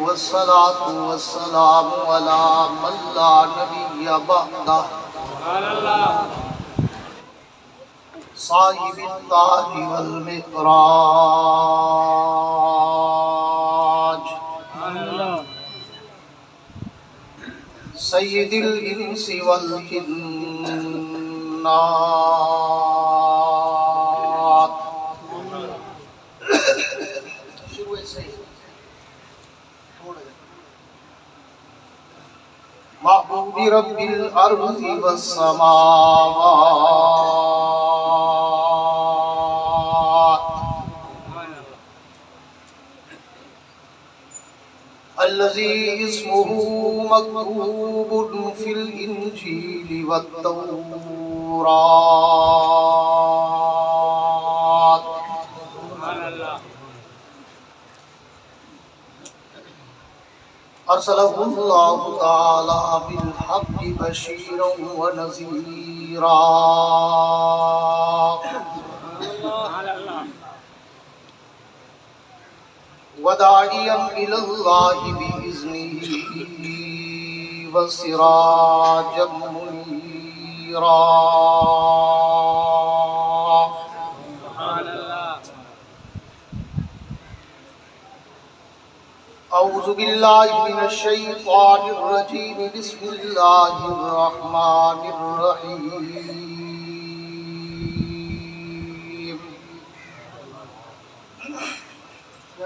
والصلاة والسلام على من لا نبي بعده صاحب التاج والمعراج سید الانس والجنات محبوب رب الارض والسماوات الذي اسمه مكتوب في الانجيل والتوراة ارسله الله تعالى بالحق بشيرا ونذيرا وداعيا إلى الله بإذنه وسراجا منيرا أعوذ بالله من الشيطان الرجيم بسم الله الرحمن الرحيم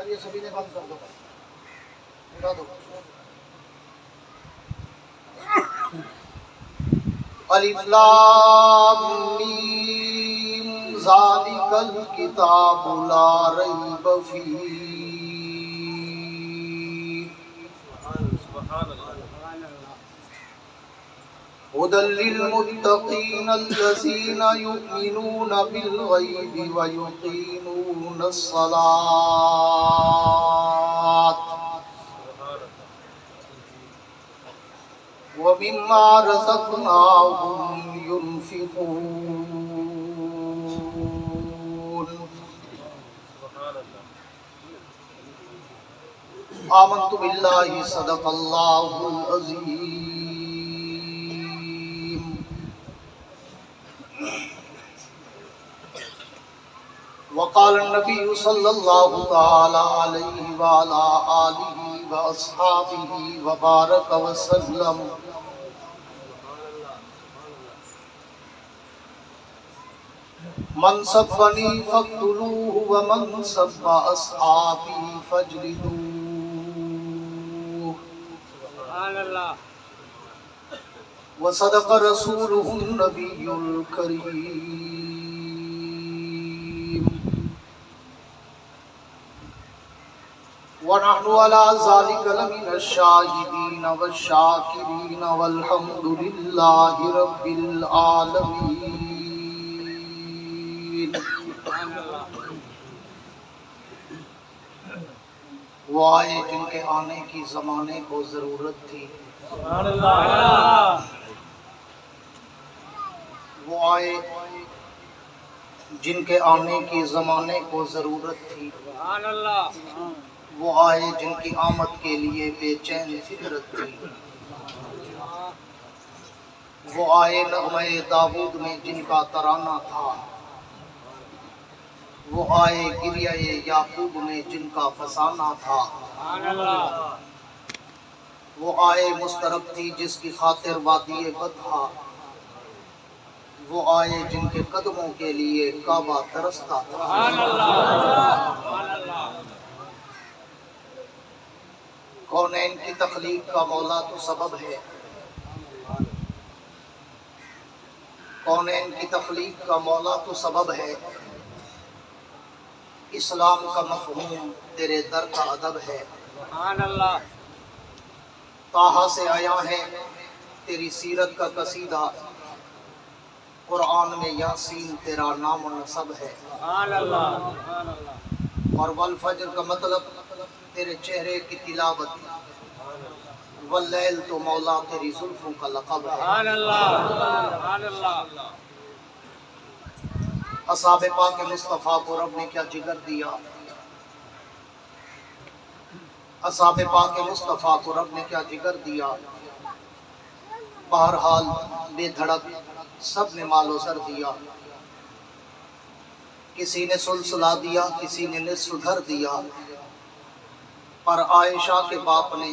یہ سبھی نے بند کر دو اٹھا دو الف لام میم ذالک الکتاب لا ریب فیہ هدى للمتقين الذين يؤمنون بالغيب ويقيمون الصلاة ومما رزقناهم ينفقون آمنت بالله صدق الله العظيم وقال النبي صلى الله تعالى عليه وعلى آله وأصحابه وبارك وسلم من سبني فاقتلوه ومن سب أصحابي فاجلدوه وصدق رسوله النبي الكريم ونحن على ذلك لمن الشاهدين والشاكرين والحمد لله رب العالمين وہ آئے جن کے آنے کی زمانے کو ضرورت تھی وہ آئے جن کے آنے کی زمانے کو ضرورت تھی وہ آئے جن کی آمد کے لیے بے چین فکرت تھی وہ آئے نغمہ داود میں جن کا ترانہ تھا وہ آئے گریہ یعقوب میں جن کا فسانہ تھا وہ آئے مسترب تھی جس کی خاطر وادی بدھا وہ آئے جن کے قدموں کے لیے کعبہ ترستا تھا کونین کی تخلیق کا مولا تو سبب ہے کونین کی تخلیق کا مولا تو سبب ہے اسلام کا مفہوم تیرے در کا ادب ہے طٰہٰ سے آیا ہے تیری سیرت کا قصیدہ قرآن میں یاسین تیرا نام و نسب ہے اور والفجر کا مطلب تیرے چہرے کی تلاوت واللیل تو مولا تیری زلفوں کا لقب ہے اصحاب پاک مصطفیٰ کو رب نے کیا جگر دیا اصحاب پاک مصطفیٰ کو رب نے کیا جگر دیا، بہرحال بے دھڑک سب نے مال و زر دیا، کسی نے سلسلہ دیا، کسی نے نصف گھر دیا، پر عائشہ کے باپ نے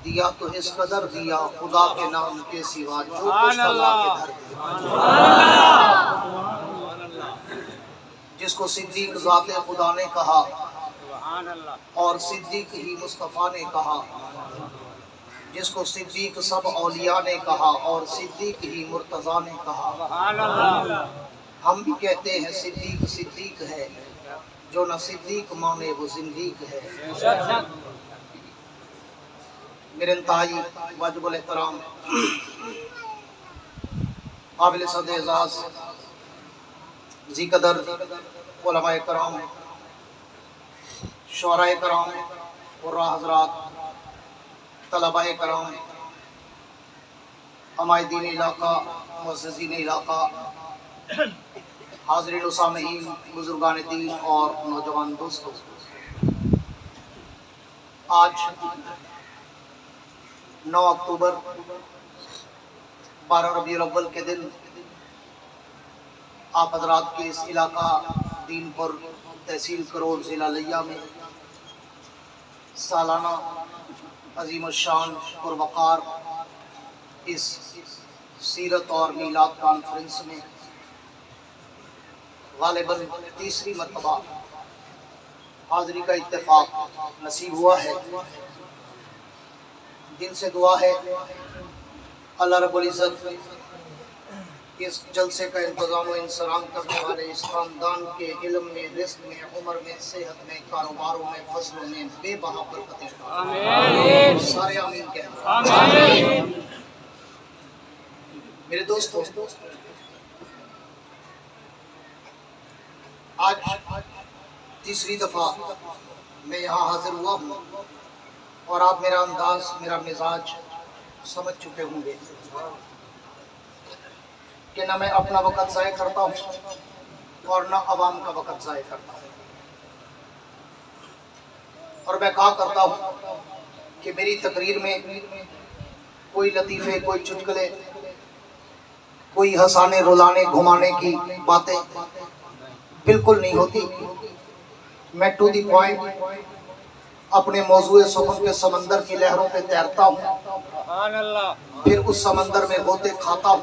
دیا تو اس قدر دیا، خدا کے نام کے سوا جو کچھ اللہ کے گھر دیا۔ جس کو صدیق ذات خدا نے کہا اور صدیق ہی مصطفیٰ نے کہا، جس کو صدیق سب اولیاء نے کہا اور صدیق ہی مرتضیٰ نے کہا۔ ہم بھی کہتے ہیں صدیق صدیق ہے، جو نہ صدیق مانے وہ زندیق ہے۔ میرے انتہائی واجب الاحترام قابل صد اعزاز ذی قدر علماء کرام، شعراء کرام، قراء حضرات، طلباء کرام، عمائے دین علاقہ، معززین علاقہ، حاضرین و سامعین، بزرگان دین اور نوجوان دوستوں، آج 9 اکتوبر 12 ربیع الاول کے دن آپ حضرات کے اس علاقہ دین پر تحصیل کروڑ ضلع لیا میں سالانہ عظیم الشان پروقار اس سیرت اور میلاد کانفرنس میں غالباً تیسری مرتبہ حاضری کا اتفاق نصیب ہوا ہے۔ دل سے دعا ہے اللہ رب العزت اس جلسے کا انتظام و انصرام کرنے والے اس خاندان کے علم میں، رزق میں، عمر میں، صحت میں، کاروباروں میں، فصلوں میں بے بہا برکتیں عطا فرمائے۔ سارے آمین کہیں۔ میرے دوستو، آج تیسری دفعہ میں یہاں حاضر ہوا ہوں اور آپ میرا انداز، میرا مزاج سمجھ چکے ہوں گے کہ نہ میں اپنا وقت ضائع کرتا ہوں اور نہ عوام کا وقت ضائع کرتا ہوں، اور میں کہا کرتا ہوں کہ میری تقریر میں کوئی لطیفے، کوئی چٹکلے، کوئی ہنسانے، رلانے، گھمانے کی باتیں بالکل نہیں ہوتی۔ میں ٹو دی پوائنٹ اپنے موضوع سخن کے سمندر کی لہروں پہ تیرتا ہوں، پھر اس سمندر میں غوطے کھاتا ہوں،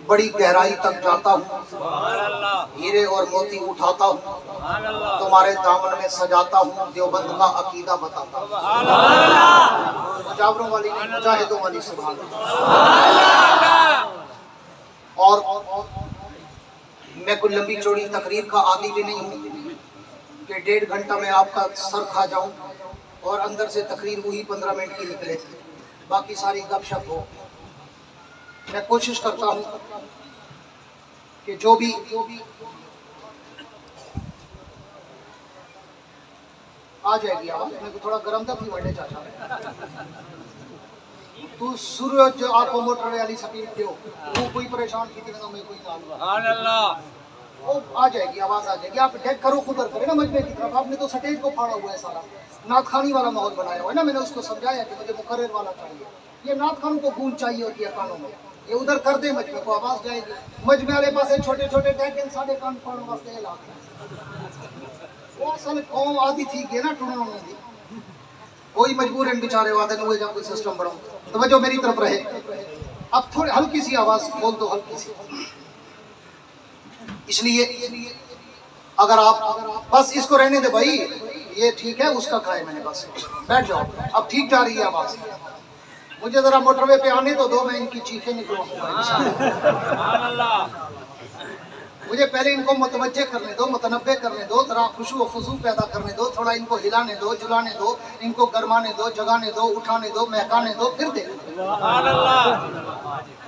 بڑی گہرائی تک جاتا ہوں، ہیرے اور موتی اٹھاتا ہوں، تمہارے دامن میں سجاتا ہوں، دیوبند کا عقیدہ بتاتا ہوں۔ مجاوروں والی نہیں، مجاہدوں والی سبحان اللہ۔ اور میں کوئی لمبی چوڑی تقریر کا عادی بھی نہیں ہوں کہ 1.5 گھنٹہ میں آپ کا سر کھا جاؤں اور اندر سے تقریر وہی 15 منٹ کی نکلے، باقی ساری گپ شپ ہو۔ میں کوشش کرتا ہوں کہ جو بھی آ جائے گی آواز، میں تھوڑا گرم تھا بھی وڈے چاچا تو سورج جو آپ کو موٹر والی سپیڈ دیو وہ کوئی پریشان کی تھی میں کوئی سبحان اللہ، وہ آ جائے گی، آواز آ جائے گی۔ آپ ڈیک کرو خود کرے نا مجمع کی طرف، آپ نے تو سٹیج کو پھاڑا ہوا ہے سارا، نعت خوانی والا ماحول بنایا ہوا ہے نا۔ میں نے اس کو سمجھایا کہ مجھے مقرر والا چاہیے، یہ نعت خوانوں کو گونج چاہیے ہوتی ہے کانوں میں، یہ ادھر کر دیں مجمع کو آواز جائے گی۔ مجمع والے پاس چھوٹے چھوٹے ڈیک ان ساڑھے کان پھاڑوں واسطے علاقے وہ اصل قوم آدھی تھی کہ نا ٹنوں میں دی کوئی مجبور ہیں بیچارے وعدے نوے جا کوئی سسٹم بڑھاؤں۔ توجہ میری طرف رہے، اب تھوڑی ہلکی سی آواز کھول دو، ہلکی سی، اس لیے اگر آپ بس اس کو رہنے دے بھائی، یہ ٹھیک ہے، اس کا کھائے میں نے، بس بیٹھ جاؤ، اب ٹھیک جا رہی ہے آواز۔ مجھے ذرا موٹر وے پہ آنے تو دو، میں ان کی چیخیں نکلواؤں گا۔ مجھے پہلے ان کو متوجہ کرنے دو، متنبع کرنے دو، ذرا خشوع و خضوع پیدا کرنے دو، تھوڑا ان کو ہلانے دو، جلانے دو، ان کو گرمانے دو، جگانے دو، اٹھانے دو، مہکانے دو، پھر دیکھو۔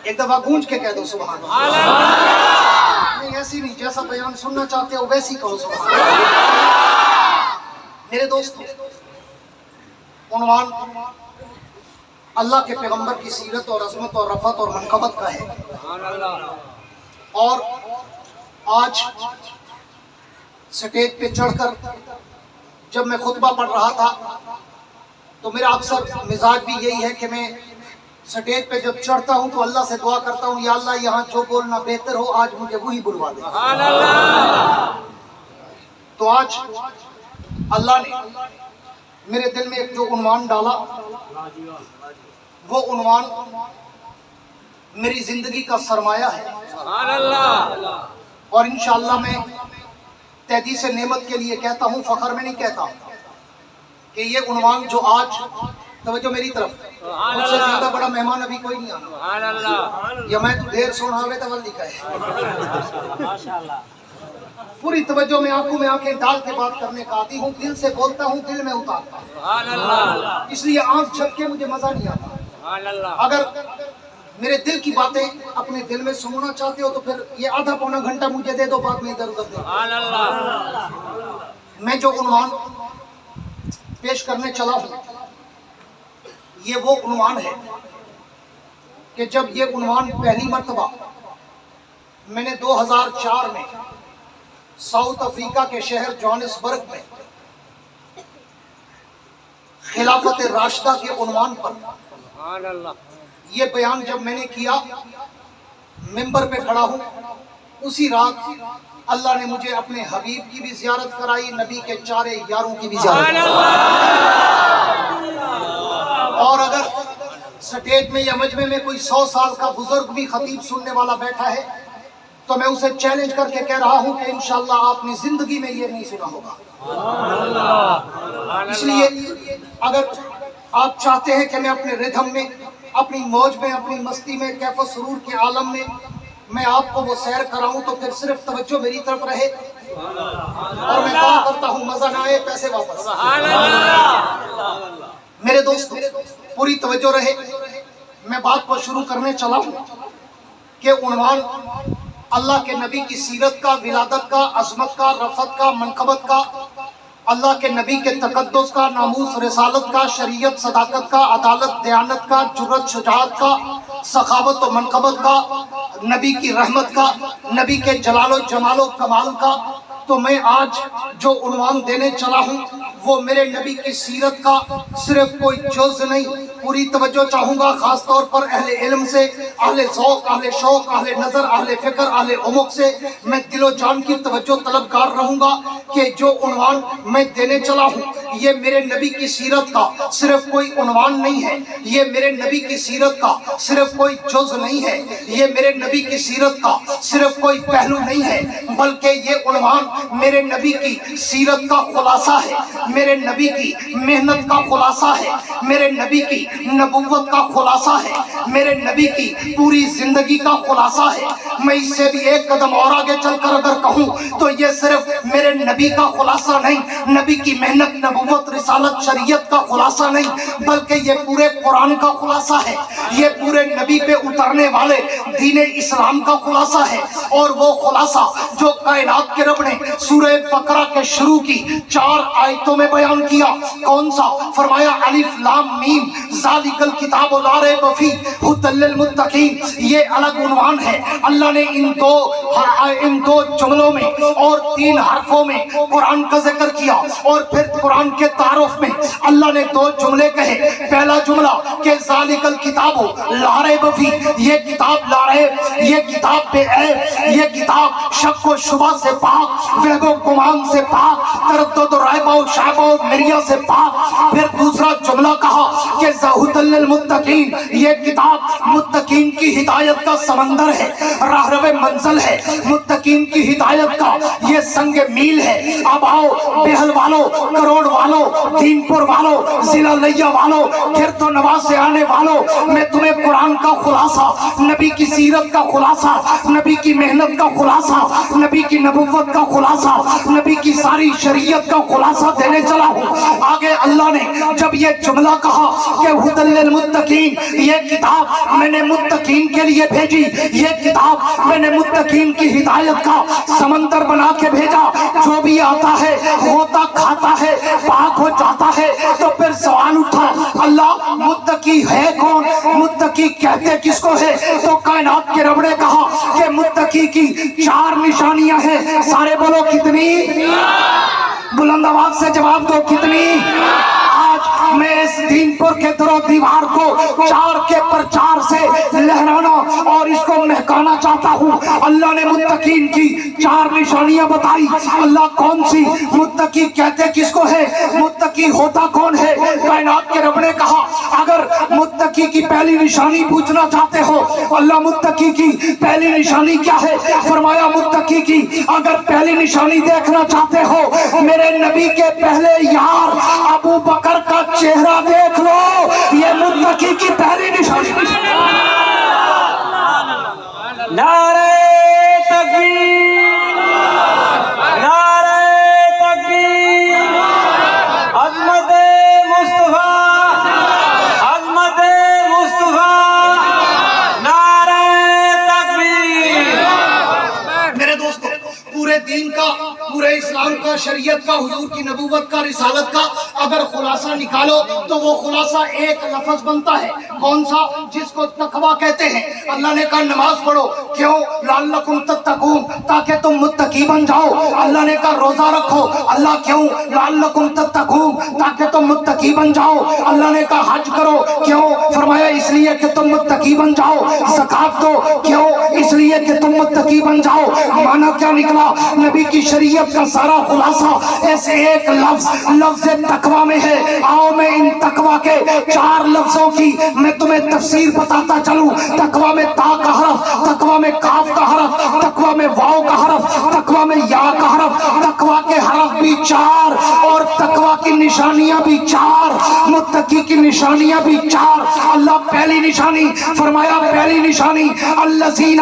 ایک دفعہ گونج کے کہہ دو سبحان اللہ۔ نہیں ایسی نہیں، جیسا بیان سننا چاہتے ہو ویسی کہو سبحان اللہ۔ میرے دوستو، عنوان اللہ کے پیغمبر کی سیرت اور عظمت اور رفعت اور منقبت کا ہے، اور آج سٹیج پہ چڑھ کر جب میں خطبہ پڑھ رہا تھا تو میرا اکثر مزاج بھی یہی ہے کہ میں سٹیج پہ جب چڑھتا ہوں تو اللہ سے دعا کرتا ہوں یا اللہ یہاں جو بولنا بہتر ہو آج مجھے وہی بلوا دے. تو آج اللہ نے میرے دل میں ایک جو عنوان ڈالا وہ عنوان میری زندگی کا سرمایہ ہے. اور انشاءاللہ میں تحدیث نعمت کے لیے کہتا ہوں، فخر میں نہیں کہتا کہ یہ عنوان جو آج توجہ میری طرف مجھ سے زیادہ بڑا مہمان ابھی کوئی نہیں آنا یا میں تو ڈھیر سونا ہوئے تو لکھا ہے. پوری توجہ میں آنکھوں میں آنکھیں ڈال کے بات کرنے کا عادی ہوں، دل سے بولتا ہوں، دل میں اتارتا ہوں، اس لیے آنکھ جھپ کے مجھے مزہ نہیں آتا. اگر میرے دل کی باتیں اپنے دل میں سننا چاہتے ہو تو پھر یہ آدھا پونا گھنٹہ مجھے دے دو، بعد میں ادھر ادھر دے. میں جو عنوان پیش کرنے چلا ہوں یہ وہ عنوان ہے کہ جب یہ عنوان پہلی مرتبہ میں نے 2004 میں ساؤتھ افریقہ کے شہر جوہانسبرگ میں خلافت راشدہ کے عنوان پر یہ بیان جب میں نے کیا، منبر پہ کھڑا ہوں، اسی رات اللہ نے مجھے اپنے حبیب کی بھی زیارت کرائی، نبی کے چارے یاروں کی بھی زیارت کرائی. اور اگر سٹیج میں یا مجمع میں کوئی 100 سال کا بزرگ بھی خطیب سننے والا بیٹھا ہے تو میں اسے چیلنج کر کے کہہ رہا ہوں کہ انشاءاللہ آپ اپنی زندگی میں یہ نہیں سنا ہوگا. اس لیے اگر آپ چاہتے ہیں کہ میں اپنے ردھم میں، اپنی موج میں، اپنی مستی میں، کیف و سرور کے عالم میں آپ کو وہ سیر کراؤں تو پھر صرف توجہ میری طرف رہے اور میں کہا کرتا ہوں مزہ نہ آئے پیسے واپس. میرے دوست پوری توجہ رہے، میں بات کو شروع کرنے چلا ہوں کہ عنوان اللہ کے نبی کی سیرت کا، ولادت کا، عظمت کا، رفعت کا، منقبت کا، اللہ کے نبی کے تقدس کا، ناموس رسالت کا، شریعت صداقت کا، عدالت دیانت کا، جرأت شجاعت کا، سخاوت و منقبت کا، نبی کی رحمت کا، نبی کے جلال و جمال و کمال کا. تو میں آج جو عنوان دینے چلا ہوں وہ میرے نبی کی سیرت کا صرف کوئی جز نہیں. پوری توجہ چاہوں گا خاص طور پر اہل علم سے، اہل ذوق، اہل شوق، اہل نظر، اہل فکر، اہل عمق سے میں دل و جان کی توجہ طلبگار رہوں گا کہ جو عنوان میں دینے چلا ہوں یہ میرے نبی کی سیرت کا صرف کوئی عنوان نہیں ہے، یہ میرے نبی کی سیرت کا صرف کوئی جز نہیں ہے، یہ میرے نبی کی سیرت کا صرف کوئی پہلو نہیں ہے، بلکہ یہ عنوان میرے نبی کی سیرت کا خلاصہ ہے، میرے نبی کی محنت کا خلاصہ ہے، میرے نبی کی نبوت کا خلاصہ ہے، میرے نبی کی پوری زندگی کا خلاصہ ہے. میں اس سے بھی ایک قدم اور آگے چل کر اگر کہوں تو یہ صرف میرے نبی کا خلاصہ نہیں، نبی کی محنت، نبوت، رسالت، شریعت کا خلاصہ نہیں، بلکہ یہ پورے قرآن کا خلاصہ ہے، یہ پورے نبی پہ اترنے والے دین اسلام کا خلاصہ ہے. اور وہ خلاصہ جو کائنات کے رب نے سورہ بقرہ کے شروع کی 4 آیتوں میں بیان کیا، کون سا؟ فرمایا الف لام میم ذالک الکتاب لا ریب فیہ ھدی للمتقین. یہ الگ عنوان ہے. اللہ نے ان دو جملوں میں اور 3 حرفوں میں قرآن کا ذکر کیا، اور پھر قرآن کے تعارف میں اللہ نے 2 جملے کہے. پہلا جملہ کہ ذالک الکتاب لا ریب فیہ، یہ کتاب لا ریب، یہ کتاب بے عیب، یہ کتاب شک و شبہ سے پاک، وہم و گمان سے پاک، تردد و ریب و شائبہ و مریا سے پاک. پھر دوسرا جملہ کہا کہ ھدی للمتقین، یہ کتاب متقین کی ہدایت کا سمندر ہے، راہرو منزل ہے، متقین کی ہدایت کا یہ سنگ میل ہے. اب آؤ بہل والو، کروڑ والو، دین پور والو، ضلع لیا والو، گرد و نواز سے آنے والو، میں تمہیں قرآن کا خلاصہ، نبی کی سیرت کا خلاصہ، نبی کی محنت کا خلاصہ، نبی کی نبوت کا خلاصہ، نبی کی ساری شریعت کا خلاصہ دینے چلا ہوں. آگے اللہ نے جب یہ جملہ کہا کہ ھدی للمتقین، یہ کتاب میں نے متقین کے لیے بھیجی، یہ کتاب میں نے متقین کی ہدایت کا سمندر بنا کے بھیجا. جو بھی آتا ہے ہوتا کھاتا ہے پاک ہو جاتا ہے. تو پھر سوال اٹھا اللہ متقی ہے کون؟ متقی کہتے کس کو ہے؟ تو کائنات کے رب نے کہا کہ متقی کی 4 نشانیاں ہیں. سارے بولو کتنی؟ بلند آواز سے جواب دو کتنی؟ آج میں اس دین پر کے درو دیوار کو چار کے پرچار سے لہرانا اور اس کو مہکانا چاہتا ہوں۔ اللہ نے متقین کی چار نشانیاں بتائی۔ اللہ کون سی؟ متقی کہتے کس کو ہے؟ متقی ہوتا کون ہے؟ کائنات کے رب نے کہا اگر متقی کی پہلی نشانی پوچھنا چاہتے ہو، اللہ متقی کی پہلی نشانی کیا ہے؟ فرمایا متقی کی اگر پہلی نشانی دیکھنا چاہتے ہو، میرے نبی کے پہلے یار ابو بکر کا چہرہ دیکھ لو، یہ متقی کی پہلی نشانی۔ نعرہ تکبیر، نعرہ تکبیر، عظمت مصطفیٰ، عظمت مصطفیٰ، نعرہ تکبیر۔ میرے دوستو، پورے دین کا، پورے اسلام کا، شریعت کا، حضور کی نبوت کا، رسالت کا اگر خلاصہ نکالو تو وہ خلاصہ ایک لفظ بنتا ہے۔ کون سا؟ جس کو تقویٰ کہتے ہیں۔ اللہ نے کہا نماز پڑھو، کیوں؟ لعلکم تتقون، تاکہ تم متقی بن جاؤ۔ اللہ نے کہا روزہ رکھو، اللہ کیوں؟ لعلکم تتقون، تاکہ تم متقی بن جاؤ۔ اللہ نے کہا حج کرو، کیوں؟ فرمایا اس لیے کہ تم متقی بن جاؤ۔ زکات دو، کیوں؟ اس لیے کہ تم متقی بن جاؤ۔ معنی کیا نکلا؟ نبی کی شریعت کا سارا خلاصہ ایسے ایک لفظ تقویٰ میں ہے۔ آؤ میں ان تقویٰ کے چار لفظوں کی میں تمہیں تفسیر بتاتا چلوں۔ تقویٰ میں تا کا حرف، تقویٰ میں کاف کا حرف، تقویٰ میں واو کا حرف، تقویٰ میں یا کا حرف، تقویٰ کے حرف بھی چار اور تقویٰ کی نشانیاں بھی چار، متقی کی نشانیاں بھی چار۔ اللہ پہلی نشانی فرمایا، پہلی نشانی الذین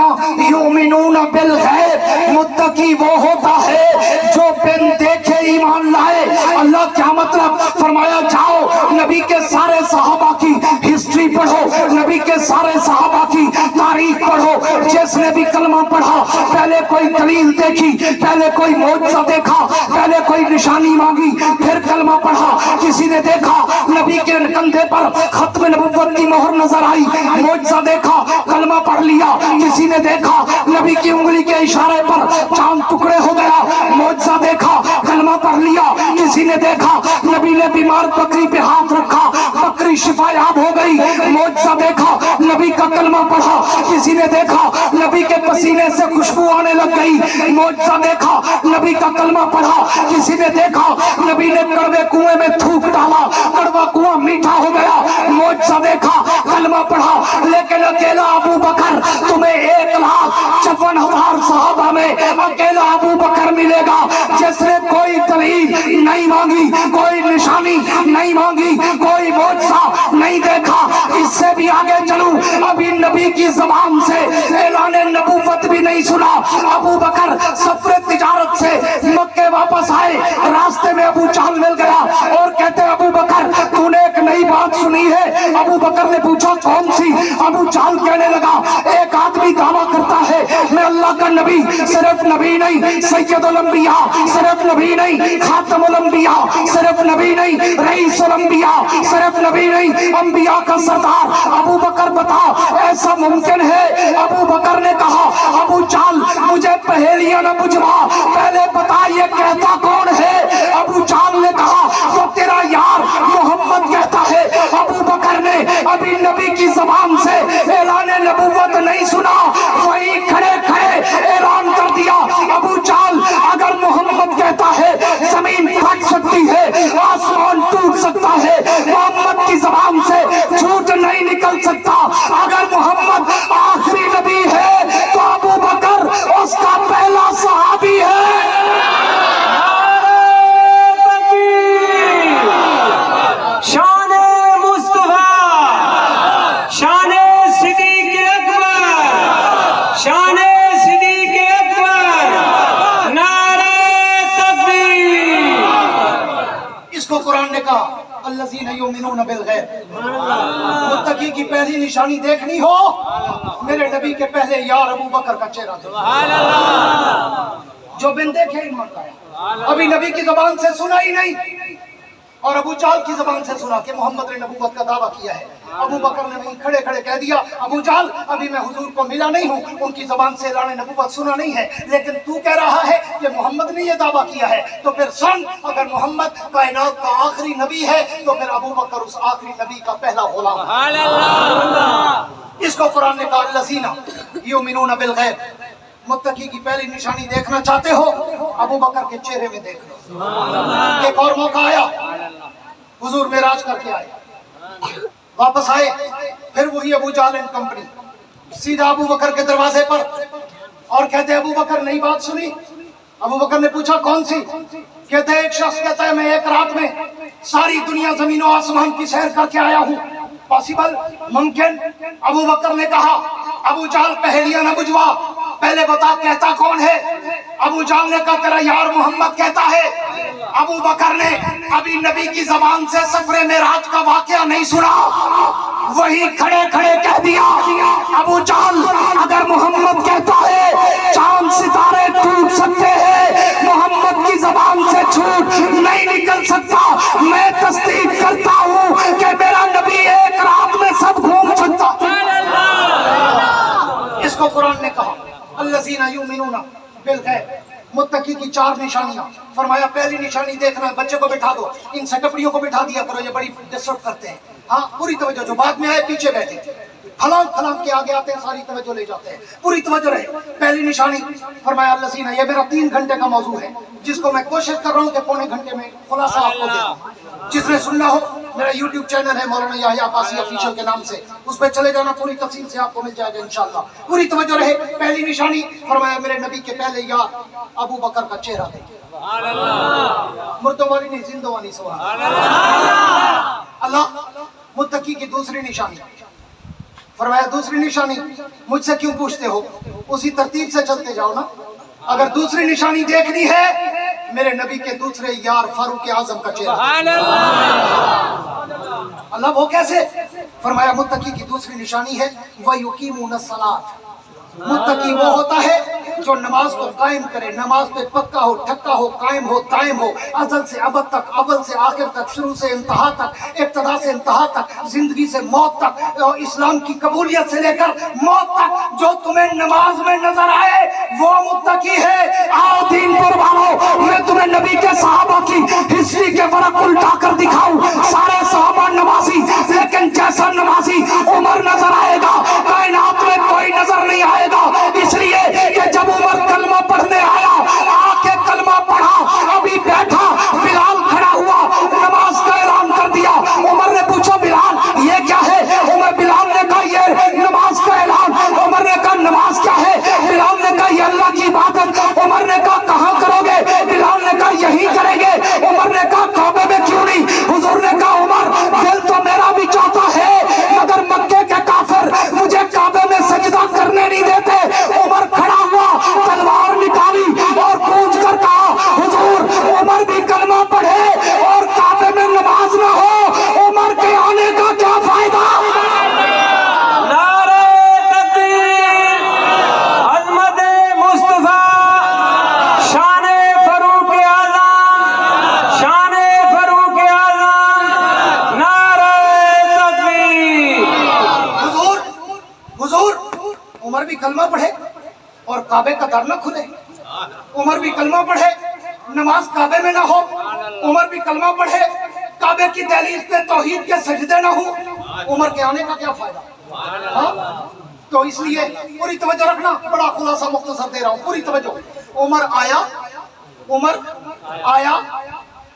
یؤمنون بالغیب، متقی وہ ہوتا ہے جو بن دیکھے ایمان لائے۔ اللہ کیا مطلب؟ فرمایا جاؤ نبی کے سارے صحابہ کی ہسٹری پڑھو، نبی کے سارے صحابہ کی تاریخ پڑھو۔ جس نے بھی کلمہ پڑھا پہلے کوئی دلیل دیکھی، پہلے کوئی معجزہ دیکھا، پہلے کوئی نشانی مانگی، پھر کلمہ پڑھا۔ کسی نے دیکھا نبی کے کندھے پر ختم نبوت کی مہر نظر آئی، معجزہ دیکھا، کلمہ پڑھ لیا۔ کسی نے دیکھا نبی کی انگلی کے اشارے پر چاند ٹکڑے ہو گیا، معجزہ دیکھا، کلمہ پڑھ لیا۔ کسی نے دیکھا نبی نے بیمار بکری پہ ہاتھ رکھا، بکری شفا یاب ہو گئی، معجزہ دیکھا، نبی کا کلمہ پڑھا۔ کسی نے دیکھا نبی کے پسینے سے خوشبو آنے لگ گئی، معجزہ دیکھا، نبی کا کلمہ پڑھا۔ کسی نے دیکھا نبی نے کڑوے کنویں میں تھوک ڈالا، کڑوا کنواں میٹھا ہو گیا، معجزہ دیکھا، کلمہ پڑھا۔ لیکن اکیلا ابو بکر، تمہیں 1,56,000 صحابہ میں اکیلا ابو بکر ملے گا جس نے کوئی دلیل نہیں مانگی، کوئی نشانی نہیں مانگی، کوئی معجزہ نہیں دیکھا۔ اس سے بھی آگے چلوں، ابھی نبی کی زبان سے اعلان نبوت بھی نہیں سنا۔ ابو بکر سفر تجارت سے مکے واپس آئے، راستے میں ابو جہل مل گیا اور کہتے ابو بکر تو نے ایک نئی بات سنی ہے؟ ابو بکر نے پوچھا کون سی؟ ابو جہل کہنے لگا ایک آدمی دعویٰ کرتا ہے میں اللہ کا نبی، صرف نبی نہیں، سید الانبیاء، صرف نبی نہیں، خاتم الانبیاء، صرف نبی نہیں، رئیس الانبیاء، صرف نبی نہیں، انبیاء کا سردار۔ ابو بکر بتا ایسا ممکن ہے؟ ابو بکر نے کہا ابو جہل مجھے پہیلیاں نہ بجھوا، پہلے بتا یہ کہتا کون ہے؟ ابو جہل نے کہا وہ تیرا یار محمد کہتا ہے۔ ابو بکر نے ابھی نبی کی زبان سے اعلان نبوت نہیں سنا، وہی کھڑے کھڑے اعلان کر دیا ابو جہل اگر محمد کہتا ہے زمین پھٹ سکتی ہے، آسمان ٹوٹ سکتا ہے، محمد کی زبان سے جھوٹ نہیں نکل سکتا۔ اگر محمد آخری نبی ہے تو ابو بکر اس کا پہلا صحابی ہے۔ شان مصطفیٰ، شان صدیق اکبر، شان صدیق اکبر، نعرہ تکبیر۔ اس کو قرآن نے کہا الذین یؤمنون بالغیب، متقی کی پہلی نشانی دیکھنی ہو میرے نبی کے پہلے یار ابو بکر کا چہرہ دیکھو، جو بن دیکھے ایمان لایا، ابھی نبی کی زبان سے سنا ہی نہیں، اور ابو جہل کی زبان سے سنا کہ محمد نے نبوت کا دعویٰ کیا ہے. ابو بکر نے وہیں کھڑے کھڑے کہہ دیا ابو جہل ابھی میں حضور کو ملا نہیں ہوں, ان کی زبان سے اعلان نبوت سنا نہیں ہے, لیکن تو کہہ رہا ہے کہ محمد نے یہ دعویٰ کیا ہے, تو پھر سن اگر محمد کائنات کا آخری نبی ہے تو پھر ابو بکر اس آخری نبی کا پہلا غلام ہے. اس کو قرآن نے کہا الذین یؤمنون بالغیب. متقی کی پہلی نشانی دیکھنا چاہتے ہو ابو بکر کے چہرے میں دیکھ لو. ایک اور موقع آیا, حضور معراج کر کے آئے, واپس آئے, پھر وہی ابو جہل اینڈ کمپنی سیدھا ابو بکر کے دروازے پر اور کہتے ابو بکر نئی بات سنی. ابو بکر نے پوچھا کون سی؟ کہتے ایک شخص کہتا ہے میں ایک رات میں ساری دنیا زمین و آسمان کی سیر کر کے آیا ہوں. پاسبل, ممکن؟ ابو بکر نے کہا ابو جہل پہلیاں نہ بجھوا, پہلے بتا کہتا کون ہے؟ ابو جہل نے کہا تیرا یار محمد کہتا ہے. ابو بکر نے ابھی نبی کی زبان سے سفر معراج کا واقعہ نہیں سنا, وہی کھڑے کھڑے کہہ دیا ابو جہل اگر محمد کہتا ہے چاند ستارے ٹوٹ سکتے ہیں, محمد کی زبان سے جھوٹ نہیں نکل سکتا. میں تصدیق کرتا ہوں کہ میرا نبی ایک رات میں سب گھوم سکتا. اس کو قرآن نے کہا الذین یؤمنون بالغیب. متقی کی 4 نشانیاں. فرمایا پہلی نشانی دیکھنا, بچے کو بٹھا دو, ان سٹپڑیوں کو بٹھا دیا کرو, یہ بڑی ڈسٹرب کرتے ہیں. ہاں پوری توجہ, جو بعد میں آئے پیچھے بیٹھے, پھلانگ پھلانگ کے آگے آتے ہیں, ساری توجہ لے جاتے ہیں, پوری توجہ رہے. پہلی نشانی فرمایا الذین, یہ میرا 3 گھنٹے کا موضوع ہے جس کو میں کوشش کر رہا ہوں کہ پونے گھنٹے میں خلاصہ آپ کو دے دوں. جس نے سننا ہو میرا یوٹیوب چینل ہے مولانا یحییٰ عباسی آفیشل کے نام سے, اس پہ چلے جانا, پوری تفصیل سے آپ کو مل جائے گا انشاءاللہ. پوری توجہ رہے. پہلی نشانی فرمایا میرے نبی کے پہلے یار ابو بکر کا چہرہ دیکھیں. مردوں والی نہیں, زندوں والی. سبحان اللہ. متقی کی دوسری نشانی فرمایا دوسری نشانی, مجھ سے کیوں پوچھتے ہو, اسی ترتیب سے چلتے جاؤ نا. اگر دوسری نشانی دیکھنی ہے میرے نبی کے دوسرے یار فاروق اعظم کا چہرہ. اللہ وہ کیسے؟ فرمایا متقی کی دوسری نشانی ہے وَيُقِيمُونَ الصَّلَاةَ. متقی وہ ہوتا ہے جو نماز کو قائم کرے, نماز پہ پکا ہو, ٹھکا ہو, قائم ہو, دائم ہو, ازل سے ابد تک, اول سے آخر تک, شروع سے انتہا تک, ابتدا سے انتہا تک, زندگی سے موت تک, اسلام کی قبولیت سے لے کر موت تک. جو تمہیں نماز میں نظر آئے وہ متقی ہے. آؤ دین پر والو, میں تمہیں نبی کے صحابہ کی ہسٹری کے ورق الٹا کر دکھاؤں. سارے صحابہ نمازی, لیکن جیسا نمازی عمر نظر آئے گا کائنات میں کوئی نظر نہیں آئے گا. اس لیے کہ جب عمر کلمہ پڑھنے آیا, آ کے کلمہ پڑھا, ابھی بیٹھا, بلال کھڑا ہوا, نماز کا اعلان کر دیا. عمر نے پوچھا بلال یہ کیا ہے؟ بلال نے کہا یہ نماز کا اعلان. عمر نے کہا نماز کیا ہے؟ بلال نے کہا یہ اللہ کی عبادت. عمر نے کہا کہاں کرو گے؟ بلال نے کہا یہی کریں گے. عمر نے کہا کعبے میں کیوں نہیں؟ حضور نے کہا عمر دل تو میرا بھی چاہتا ہے مگر مکے کے کافر مجھے کعبے میں سجدہ کرنے نہیں دیتے. عمر کھڑا ہوا, تلوار نکالی اور پوچھ کر کہا حضور عمر بھی کلمہ پڑھے اور کعبے میں نماز نہ ہو, عمر کے آنے کا کیا فائدہ؟ نعرہ تکبیر, عظمت مصطفیٰ, شان فاروق اعظم, شان فاروق اعظم, نعرہ تکبیر. حضور عمر بھی کلمہ پڑھے اور کعبے کا در نہ کھلے. عمر بھی کلمہ پڑھے, نماز کعبے میں نہ ہو. عمر بھی کلمہ پڑھے, کعبے کی دہلیز پہ توحید کے سجدے نہ ہوں. عمر کے آنے کا کیا فائدہ؟ تو اس لیے پوری توجہ رکھنا, بڑا خلاصہ مختصر دے رہا ہوں, پوری توجہ. عمر آیا,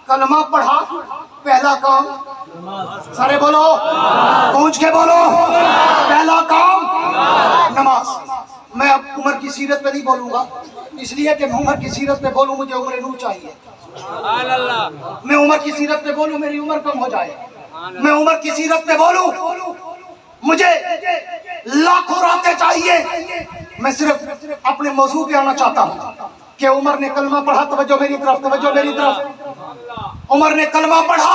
کلمہ پڑھا, پہلا کام, سارے بولو, پہنچ کے بولو, پہلا کام نماز. میں اب عمر کی سیرت پہ نہیں بولوں گا, اس لیے کہ میں عمر کی سیرت پہ بولوں مجھے عمر نور چاہیے. میں عمر کی سیرت پہ بولوں میری عمر کم ہو جائے. میں عمر کی سیرت پہ بولوں مجھے لاکھوں راتیں چاہیے. میں صرف اپنے موضوع پہ آنا چاہتا ہوں کہ عمر نے کلمہ پڑھا. توجہ میری طرف, توجہ میری طرف. عمر نے کلمہ پڑھا,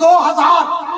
2000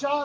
4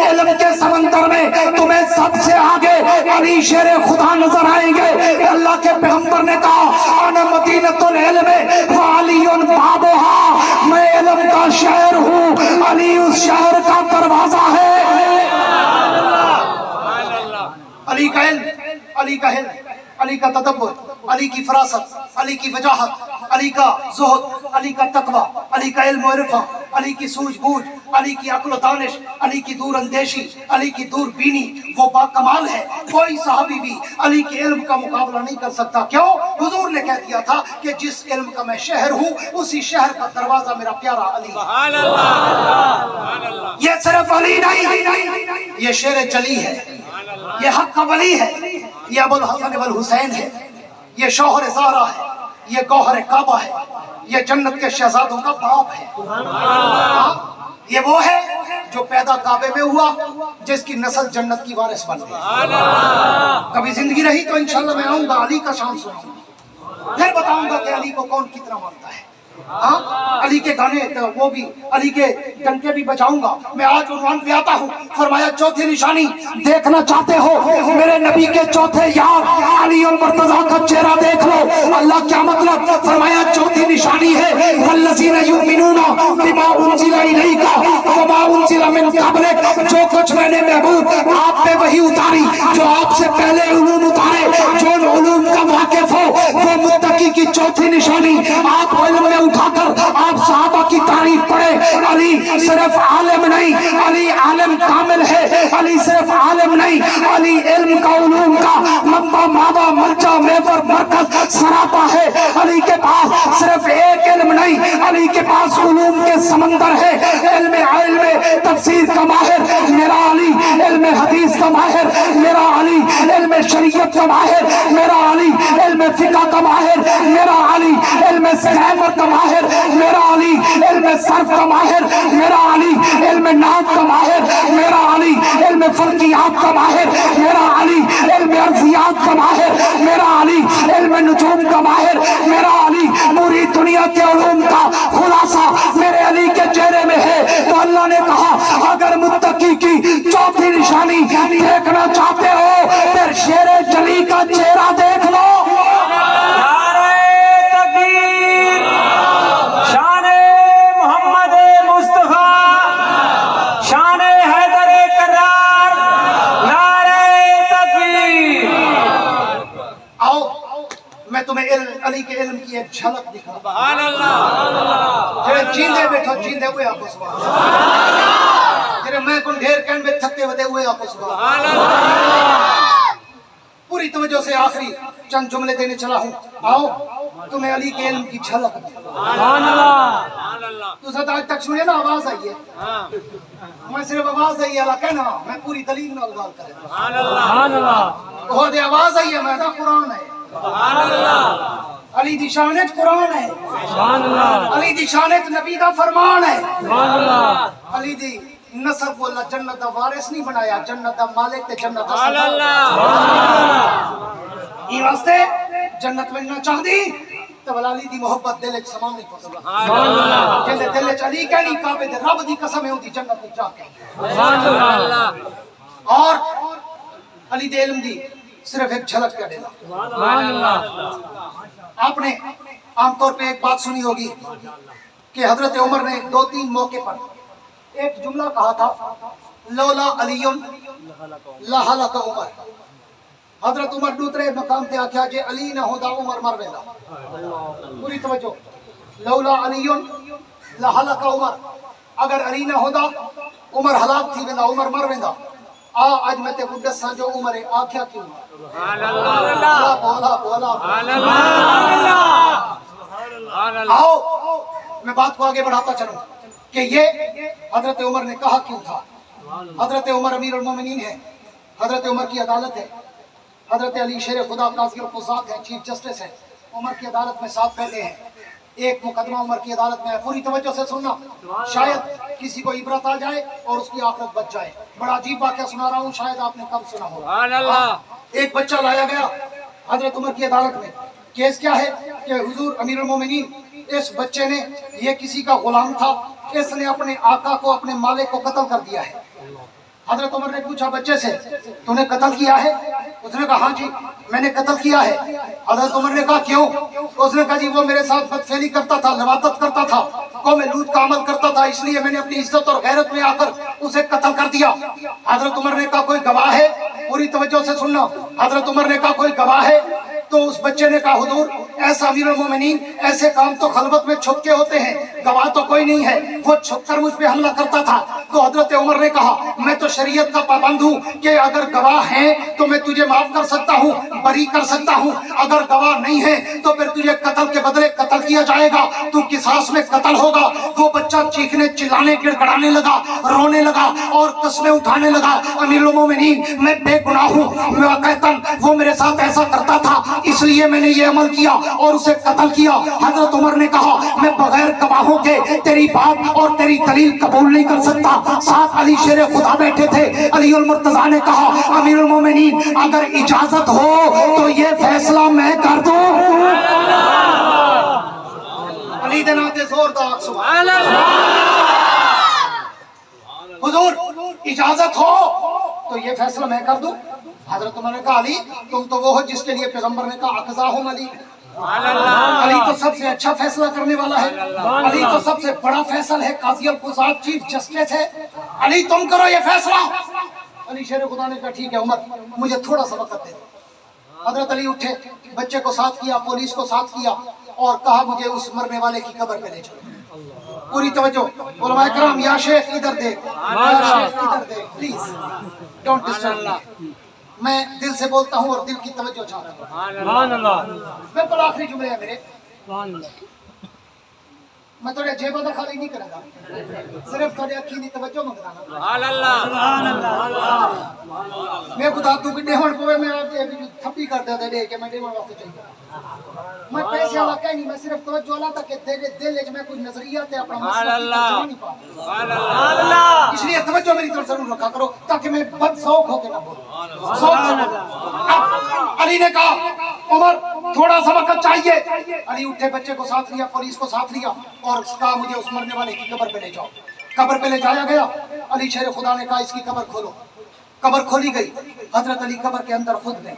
علم کے سمندر میں تمہیں سب سے آگے علی شیر خدا نظر آئیں گے۔ اللہ کے پیغمبر نے کہا انا مدینۃ العلم وعلی بابھا، میں علم کا شہر ہوں، علی اس شہر کا دروازہ ہے۔ علی کا علم، علی کا علم، علی کا تدبر، علی کی فراست، علی کی وجاہت، علی کا زہد، علی کا تقوی، علی کا علم و عرفہ، علی کی سوجھ بوجھ، علی کی عقل و دانش، علی کی دور اندیشی، علی کی دور بینی، وہ با کمال ہے۔ کوئی صحابی بھی علی کے علم کا مقابلہ نہیں کر سکتا۔ کیوں؟ حضور نے کہہ دیا تھا کہ جس علم کا میں شہر ہوں اسی شہر کا دروازہ میرا پیارا علی ہے۔ یہ صرف علی نہیں، یہ شیر جلی ہے، یہ حق کا ولی ہے، یہ ابو الحسن والحسین ہے، یہ شوہر زہرا ہے، یہ گوہر کعبہ ہے، یہ جنت کے شہزادوں کا باپ ہے۔ یہ وہ ہے جو پیدا کعبے میں ہوا، جس کی نسل جنت کی وارث بن گئی۔ کبھی زندگی رہی تو انشاءاللہ میں آؤں گا، علی کا شان سناؤں گا، پھر بتاؤں گا کہ علی کو کون کتنا مانتا ہے۔ علی کے گانے وہ بھی، علی کے ڈنکے بھی بجاؤں گا۔ میں آج عنوان پہ آتا ہوں، فرمایا چوتھی نشانی دیکھنا چاہتے ہو میرے نبی کے چوتھے یار علی المرتضیٰ کا چہرہ دیکھ لو۔ اللہ کیا مطلب؟ فرمایا چوتھی نشانی ہے والذین یؤمنون بما انزل الیک وما انزل من قبلک، جو کچھ میں نے محبوب آپ پہ وہی اتاری، جو آپ سے پہلے علوم اتارے، جو ان علوم کا واقف ہو وہ متقی کی چوتھی نشانی۔ آپ علم میں اٹھا کر آپ صحابہ کی تعریف پڑھے۔ علی صرف عالم نہیں، علی عالم کامل ہے۔ علی صرف عالم نہیں، علی علم کا، علوم کا منبع، مادہ، مرجع، محور، مرکز، سراپا ہے۔ علی کے پاس صرف ایک علم نہیں، علی کے پاس علوم کے سمندر ہے۔ علم تفسیر کا ماہر میرا علی، علم حدیث کا ماہر میرا علی، علم شریعت کا ماہر میرا علی، علم فقہ کا ماہر میرا علی، علم گرامر کا ماہر میرا علی، علم صرف کا ماہر میرا علی، علم نحو کا ماہر میرا علی، علم فلکیات کا ماہر میرا علی، علم ارضیات کا ماہر میرا علی، علم نجوم کا ماہر میرا علی۔ پوری دنیا کے علوم کا خلاصہ میرے علی کے چہرے میں ہے۔ تو اللہ نے کہا اگر متقی کی چوتھی نشانی دیکھنا چاہتے ہو پھر شیر جلی کا چہرہ دیکھ لو۔ میں تمہیں علی کے علم کی ایک جھلک دکھاؤں۔ سبحان اللہ۔ جڑے جیندے بیٹھو جیندے ہوئے آپ سبحان اللہ۔ جڑے میں کن ڈھیر کہن میں تھکے ودے ہوئے آپ سبحان اللہ۔ پوری توجہ سے آخری چند جملے دینے چلا ہوں۔ آؤ تمہیں علی کے علم کی جھلک دکھاؤں۔ سبحان اللہ۔ تو ساتھ آج تک سنے نا آواز آئی ہے، میں صرف آواز آئی ہے اللہ کہنا، میں پوری دلیل نال گال کرے۔ سبحان اللہ۔ وہ دے آواز آئی ہے، میں دا قرآن ہے۔ سبحان اللہ۔ علی دی شانت قرآن ہے۔ سبحان اللہ۔ علی دی شانت نبی دا فرمان ہے۔ سبحان اللہ۔ علی دی نسل کو اللہ جنت دا وارث نہیں بنایا، جنت دا مالک تے جنت دا سبحان اللہ۔ یہ واسطے جنت میں نہ چاہ دی تو علی دی محبت دل وچ سما نہیں پسند۔ سبحان اللہ۔ جے دل وچ علی کہنی کعبے دے رب دی قسم ہے اودی جنت وچ جا کے۔ سبحان اللہ۔ اور علی دے علم دی صرف ایک جھلک کر دینا۔ سبحان اللہ۔ آپ نے عام طور پہ ایک بات سنی ہوگی کہ حضرت عمر نے 2-3 موقع پر ایک جملہ کہا تھا، لولا علی لہلک عمر۔ حضرت عمر دوسرے مقام پہ آکھیا جے علی نہ ہوندا عمر مر ویندا۔ پوری توجہ، لولا علی لہلک عمر، اگر علی نہ ہوندا عمر ہلاک تھی ویندا، عمر مر ویندا۔ آج میں تے کو دساں جو عمر ہے آکھیا کیوں؟ سبحان اللہ۔ بولا بولا سبحان اللہ۔ آؤ میں بات کو آگے بڑھاتا چلوں کہ یہ حضرت عمر نے کہا کیوں تھا۔ حضرت عمر امیر المومنین ہے، حضرت عمر کی عدالت ہے، حضرت علی شیر خدا قاضی القضات ہے، چیف جسٹس ہے۔ عمر کی عدالت میں 7 بیٹے ہیں، ایک مقدمہ عمر کی عدالت میں ہے۔ پوری توجہ سے سننا، شاید کسی کو عبرت آ جائے اور اس کی آخرت بچ جائے۔ بڑا عجیب واقعہ سنا رہا ہوں، شاید آپ نے کم سنا ہو۔ ایک بچہ لایا گیا حضرت عمر کی عدالت میں۔ کیس کیا ہے کہ حضور امیر المومنین، اس بچے نے، یہ کسی کا غلام تھا، اس نے اپنے آقا کو، اپنے مالک کو قتل کر دیا ہے۔ حضرت عمر نے پوچھا بچے سے تو نے قتل کیا ہے؟ اس نے کہا ہاں جی میں نے قتل کیا ہے۔ حضرت عمر نے کہا کیوں؟ اس نے کہا جی وہ میرے ساتھ بدفعلی کرتا تھا، لواطت کرتا تھا، قوم لوط کا عمل کرتا تھا، اس لیے میں نے اپنی عزت اور غیرت میں آ کر اسے قتل کر دیا۔ حضرت عمر نے کہا کوئی گواہ ہے؟ پوری توجہ سے سننا۔ حضرت عمر نے کہا کوئی گواہ ہے؟ تو اس بچے نے کہا حضور ایسا امیر المومنین ایسے کام تو خلوت میں چھپ کے ہوتے ہیں، گواہ تو کوئی نہیں ہے، وہ چھپ کر مجھ پہ حملہ کرتا تھا۔ تو حضرت عمر نے کہا میں تو شریعت کا پابند ہوں کہ اگر گواہ ہیں تو میں تجھے معاف کر سکتا ہوں، بری کر سکتا ہوں، اگر گواہ نہیں ہے تو پھر تجھے قتل کے بدلے قتل کیا جائے گا، تو قصاص میں قتل ہوگا۔ وہ بچہ چیخنے چلانے گڑگڑانے لگا، رونے لگا اور قسمیں اٹھانے لگا امیر المومنین میں بے گناہ ہوں، میں واقعتاً وہ میرے ساتھ ایسا کرتا تھا اس لیے میں نے یہ عمل کیا اور اسے قتل کیا۔ حضرت عمر نے کہا میں بغیر گواہوں کے تیری بات اور تیری دلیل قبول نہیں کر سکتا۔ ساتھ علی شیر خدا بیٹھے تھے، علی المرتضیٰ نے کہا امیر المومنین اگر اجازت ہو تو یہ فیصلہ میں کر دوں۔ علی دے ناتے زوردار سبحان اللہ۔ حضور اجازت ہو تو یہ فیصلہ میں کر دوں۔ حضرت عمر نے کہا علی تم تو وہ ہو جس کے لیے پیغمبر نے کہا اقضاہم علی، علی تو سب سے اچھا فیصلہ کرنے والا ہے، علی تو سب سے بڑا فیصل ہے، قاضی القضات چیف جسٹس ہے، علی تم کرو یہ فیصلہ۔ علی شیر خدا نے کہا ٹھیک ہے عمر مجھے تھوڑا سا وقت دے۔ حضرت علی اٹھے، بچے کو ساتھ کیا، پولیس کو ساتھ کیا اور کہا مجھے اس مرنے والے کی قبر پہ لے چلو۔ پوری توجہ علماء کرام، یا شیخ ادھر دیکھ، یا شیخ ادھر دیکھ، پلیز ڈونٹ ڈسٹرب می۔ میں دل سے بولتا ہوں اور دل کی توجہ چاہتا ہوں۔ بالکل آخری جملے ہیں میرے، میں تھوڑے جیبوں تو خالی نہیں کرے گا، صرف تھوڑے اکھی دی توجہ منگانا۔ میں خدا تو کہ ڈیوڑ پوے میں آپ تھپی کر دے دے کہ میں ڈیوڑ واسطے چاہیے، میں پیسے والا کہیں نہیں، میں صرف توجہ والا تھا کہ تیرے دل میں کوئی نظریات ہے اپنا مسئلہ نہیں پاتا، اس لیے توجہ میری طرف ضرور رکھا کرو تاکہ میں بد ذوق ہو کے نہ بولوں، ذوق سے بولوں۔ علی نے کہا عمر تھوڑا سا وقت چاہیے۔ علی اٹھے، بچے کو ساتھ لیا، پولیس کو ساتھ لیا اور کہا مجھے اس مرنے والے کی قبر پہ لے جاؤ۔ قبر پہ لے جایا گیا، علی شیر خدا نے کہا اس کی قبر کھولو۔ قبر کھولی گئی، حضرت علی قبر کے اندر خود گئے۔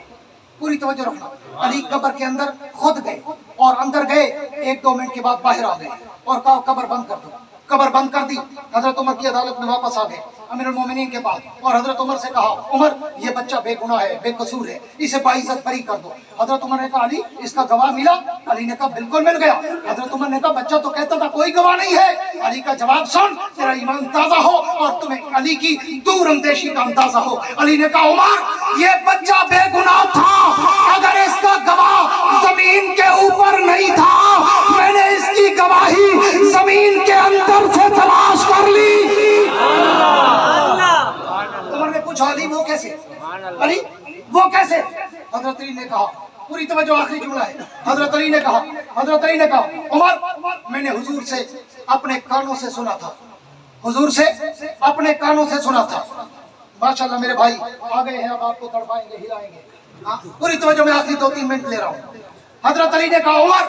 پوری توجہ رکھنا، علی قبر کے اندر خود گئے اور اندر گئے، 1-2 منٹ کے بعد باہر آ گئے اور کہا قبر بند کر دو۔ قبر بند کر دی، حضرت عمر کی عدالت میں واپس آ گئے امیر المومنین کے پاس اور حضرت عمر سے کہا عمر یہ بچہ بے گناہ ہے، بے قصور ہے، اسے باعزت بری کر دو۔ حضرت عمر نے کہا علی اس کا گواہ ملا؟ علی نے کہا بالکل مل گیا۔ حضرت عمر نے کہا بچہ تو کہتا تھا کوئی گواہ نہیں ہے۔ علی کا جواب سن تیرا ایمان تازہ ہو اور تمہیں علی کی دور اندیشی کا اندازہ ہو۔ علی نے کہا عمر یہ بچہ بے گناہ تھا، اگر اس کا گواہ زمین کے اوپر نہیں تھا میں نے اس کی گواہی زمین کے اندر سے تلاش کر لی۔ عمر نے پوچھا علی وہ کیسے؟ علی وہ کیسے؟ حضرت علی نے کہا، پوری توجہ آخری جملہ ہے، حضرت علی نے کہا عمر میں نے حضور سے اپنے کانوں سے سنا تھا، حضور سے اپنے کانوں سے سنا تھا۔ ماشاءاللہ میرے بھائی آ گئے ہیں، اب آپ کو تڑپائیں گے، ہلائیں گے۔ پوری توجہ میں آخری 2-3 منٹ لے رہا ہوں۔ حضرت علی نے کہا عمر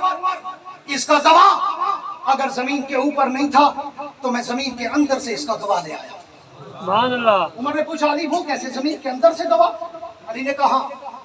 اس کا گواہ اگر زمین کے اوپر نہیں تھا تو میں زمین کے اندر سے اس کا گواہ لے آیا۔ سبحان اللہ۔ عمر نے پوچھا علی وہ کیسے، زمین کے اندر سے گواہ؟ علی نے کہا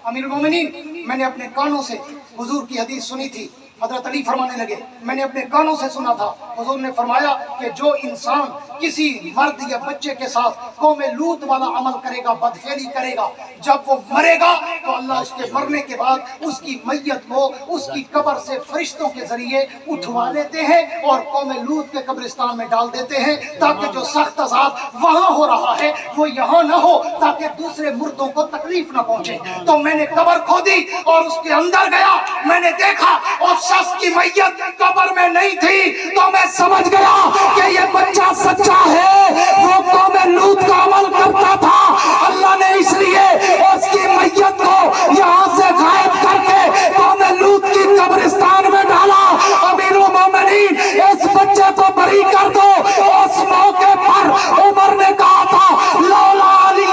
امیر المومنین میں نے اپنے کانوں سے حضور کی حدیث سنی تھی۔ حضرت علی فرمانے لگے میں نے اپنے کانوں سے سنا تھا، حضور نے فرمایا کہ جو انسان کسی مرد یا بچے کے ساتھ قوم لوط والا عمل کرے گا، بدفعلی کرے گا، جب وہ مرے گا تو اللہ اس کے مرنے کے بعد اس کی میت کو اس کی قبر سے فرشتوں کے ذریعے اٹھوا لیتے ہیں اور قوم لوط کے قبرستان میں ڈال دیتے ہیں تاکہ جو سخت عذاب وہاں ہو رہا ہے وہ یہاں نہ ہو، تاکہ دوسرے مردوں کو تکلیف نہ پہنچے۔ تو میں نے قبر کھودی اور اس کے اندر گیا، میں نے دیکھا اور شخص کی میت قبر میں نہیں تھی، تو میں سمجھ گیا کہ یہ بچہ سچا ہے، وہ قوم لوط کا عمل کرتا تھا، اللہ نے اس لیے اس کی میت کو یہاں سے غائب کر کے قوم لوط کی قبرستان میں ڈالا۔ امیر المومنین اس بچے کو بری کر دو۔ اس موقع پر عمر نے کہا تھا لولا علی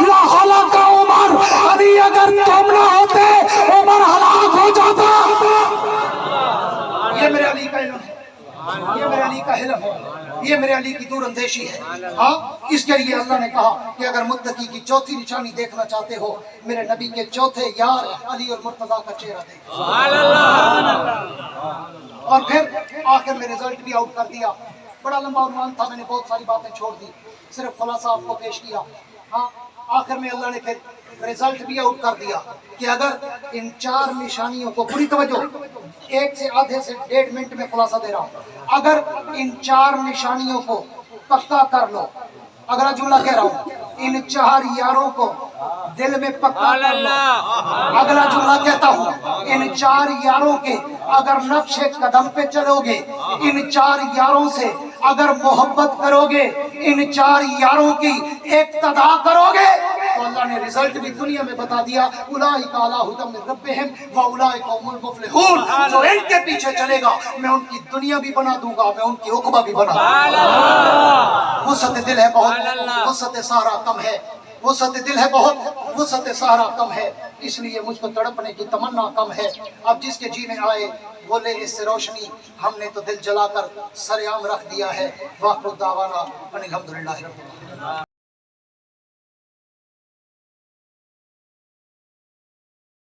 لا ہلاک عمر، علی اگر تم نہ ہوتے عمر ہلاک ہو جاتا۔ یہ میرے علی کا علم ہے، یہ میرے علی کا علم ہے، یہ میرے علی کی دور اندیشی ہے. ہاں اس کے لیے اللہ نے کہا کہ اگر متقی کی چوتھی نشانی دیکھنا چاہتے ہو میرے نبی کے چوتھے یار علی اور مرتضیٰ کا چہرہ دیکھو. اور پھر آخر میں رزلٹ بھی آؤٹ کر دیا. بڑا لمبا عنوان تھا, میں نے بہت ساری باتیں چھوڑ دی, صرف خلاصہ آپ کو پیش کیا. ہاں آخر میں اللہ نے پھر رزلٹ بھی آؤٹ کر دیا کہ اگر ان 4 نشانیوں کو, پوری توجہ, 1 سے آدھے سے 1.5 منٹ میں خلاصہ دے رہا ہوں, اگر ان 4 نشانیوں کو پکا کر لو, اگلا جملہ کہہ رہا ہوں, ان 4 یاروں کو دل میں پکا کر لو. اگلا جملہ کہتا ہوں, ان 4 یاروں کے اگر نقش قدم پہ چلو گے, ان 4 یاروں سے اگر محبت کرو گے, ان 4 یاروں کی اقتدا کرو گے, تو اللہ نے رزلٹ بھی دنیا میں بتا دیا, اولئک علی ھدی من ربہم واولئک هم المفلحون. جو ان کے پیچھے چلے گا میں ان کی دنیا بھی بنا دوں گا, میں ان کی عقبہ بھی بنا دوں گا. وسعت دل ہے بہت, وسعت سارا کم ہے. وسعت دل ہے بہت, وسعت سارا کم ہے, اس لیے مجھ کو تڑپنے کی تمنا کم ہے. اب جس کے جی میں آئے وہ لے اس سے روشنی, ہم نے تو دل جلا کر سر عام رکھ دیا ہے. واخر دعوانا ان الحمدللہ رب العالمین.